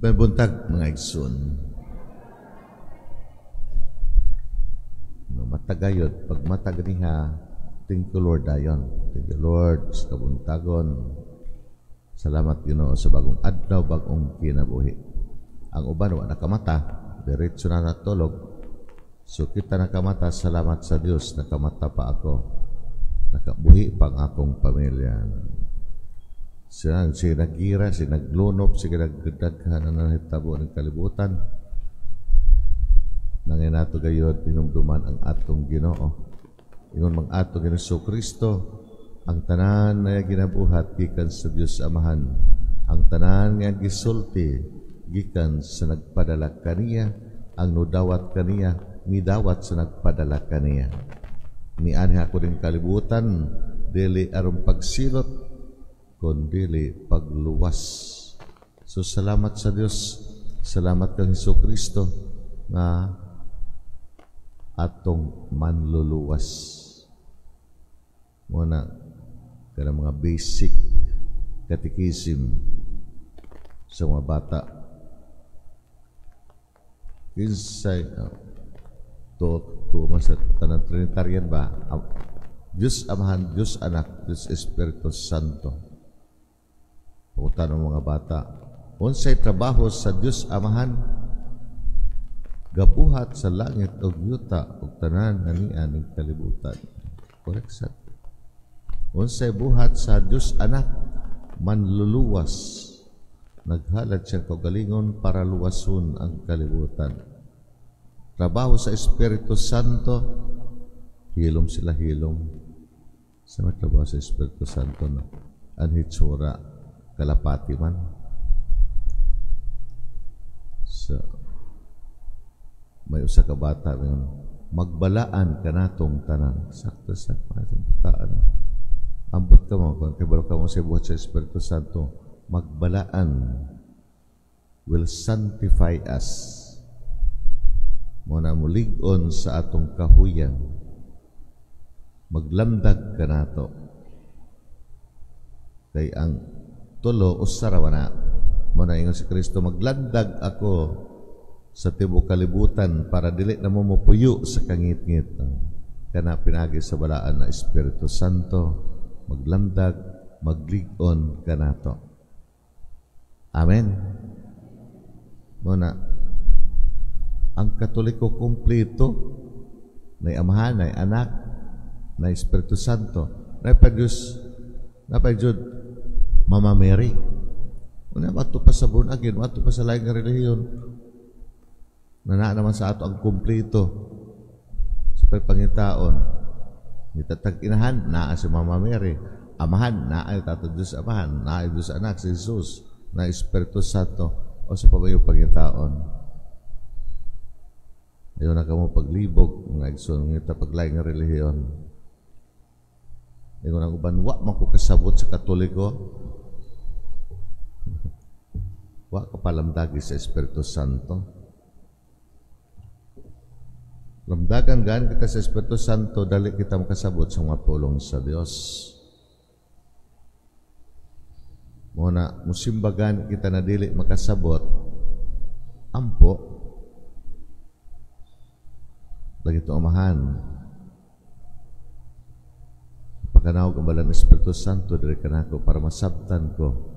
Buntag mga igsoon. No, matagayod. Pag matag niya, thank you Lord ayon. Thank you Lord sa kabuntagon. Salamat Ginoo sa bagong adlaw, bagong kinabuhi. Ang uban wa nakamata, diretso na natulog. So kita nakamata, salamat sa Dios, nakamata pa ako. Nakabuhi pa ang akong pamilya. Siya nagira, siya naglunop, siya nagdaghan na hitabo ng kalibutan. Nanginato gayod, dinumduman ang atong Ginoo. Ingon mang atong Hesus Kristo, ang tanan na ginabuhat gikan sa Dios Amahan, ang tanan nga gisulti gikan sa nagpadala kaniya, ang nudawat kaniya, midawat sa nagpadala kaniya. Niani ako din kalibutan, dili aron pagsilot, kundi pagluwas. So salamat sa Dios, salamat kang Hesus Kristo nga atong manluluwas. Muna kanang mga basic catechism sa mga bata. Kinsay to sa tanang Trinitarian ba? Diyos Amahan, Diyos Anak, Diyos Espiritu Santo. Pagkutan ng mga bata, unsay trabaho sa Diyos Amahan, gabuhat sa langit o yuta o tanan na niya ng kalibutan. Correct sa unsay buhat sa Diyos Anak, manluluwas, naghalad siya kaugalingon para luwason ang kalibutan. Trabaho sa Espiritu Santo, hilom sila hilom. Sa mga trabaho sa Espiritu Santo na anhitsura kalapati man. So, may usa ka bata ngayon, magbalaan ka natong tanan. Sakto sa pataan. Ambot ka mo, kung kibalo ka mo sa buhat sa Espiritu Santo, magbalaan will sanctify us. Muna mulig-on sa atong kahuyan. Maglamdag ka nato. Kay ang tulo usara wana muna ingon si Kristo, maglandag ako sa tibuok kalibutan para dili na mo mapuyo sa kangit-ngit. Kana pinagi sa balaan na Espiritu Santo, maglandag, maglig-on ka nato. Amen. Muna ang Katoliko kumpleto na Amahan, na Anak, na Espiritu Santo, na Diyos, na Diyos Mama Mary. Una mato pa sa born again, mato pa sa laing relihiyon. Na naman sa ato ang kumpleto sa pagpangitaon. Nitatag inahan, naa si Mama Mary. Amahan, naa tato Diyos Amahan, naa Diyos Anak, si Jesus, na Espiritu Santo, o sa pabayo pangitaon. Ayaw na ka mo paglibog, mga igsoon, ngita paglaing nga relihiyon. Ayaw na uban, wa man ko kasabot sa Katoliko. Wa ka palamdagi sa Espiritu Santo. Lamdagan gaan kita sa Espiritu Santo, dali kita makasabot sa mga pulong sa Dios. Muna, musimbagan kita na dili makasabot, ampo, lagi ito Amahan. Pagkanawag ang balang Espiritu Santo, dili ka na ako para masabtan ko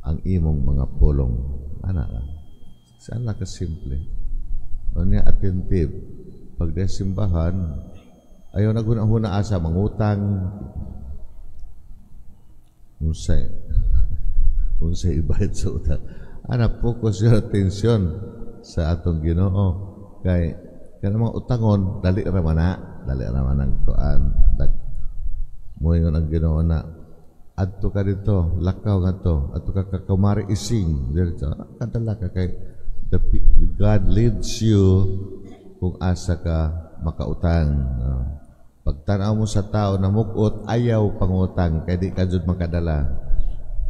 ang imong mga pulong. Anak lang. Saan lang kasimple? O niya attentive. Pag simbahan, ayaw na guna-huna asa, mangutang. Unsay ibayad sa utang. Anak, focus your attention sa atong Ginoo. Kay kaya mga utangon, dali raman ang tuan. Moingon ang Ginoo na, adto ka dito, lakaw nga to, adto ka kakamari ising. Dito, kadala ka kay God leads you kung asa ka makautang. Pagtanaw mo sa tao na mukot, ayaw pangutang, kaya di ka dyan makadala.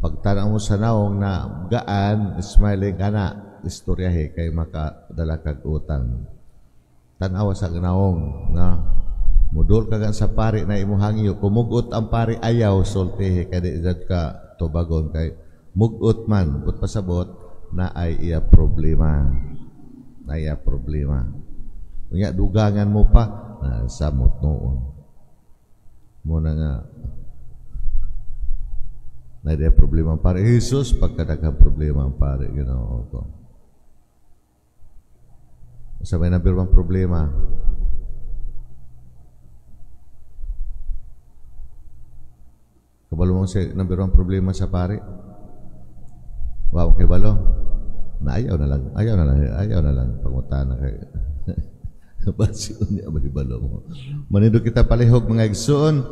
Pagtanaw mo sa naong na gaan, smiling ka na, istoryahe kay makadala kag utang. Tanawa sa naong na mudol ka sa pari na imuhangyo, kumugot ang pari ayaw sultihe kay di dyan ka tubagon kay mugot man, but pasabot na ay iya problema. Na iya problema. Unya dugangan mo pa na samot noon. Muna nga na iya problema pare Jesus pagkadaghang problema pare Ginoo ko. Sa may nabirang problema. Kabalo mo sa nabirang problema sa pare. Wow, kay balo. Na ayaw na lang pangutana kay Basi unya ba balo mo. Manido kita palihog mga igsoon.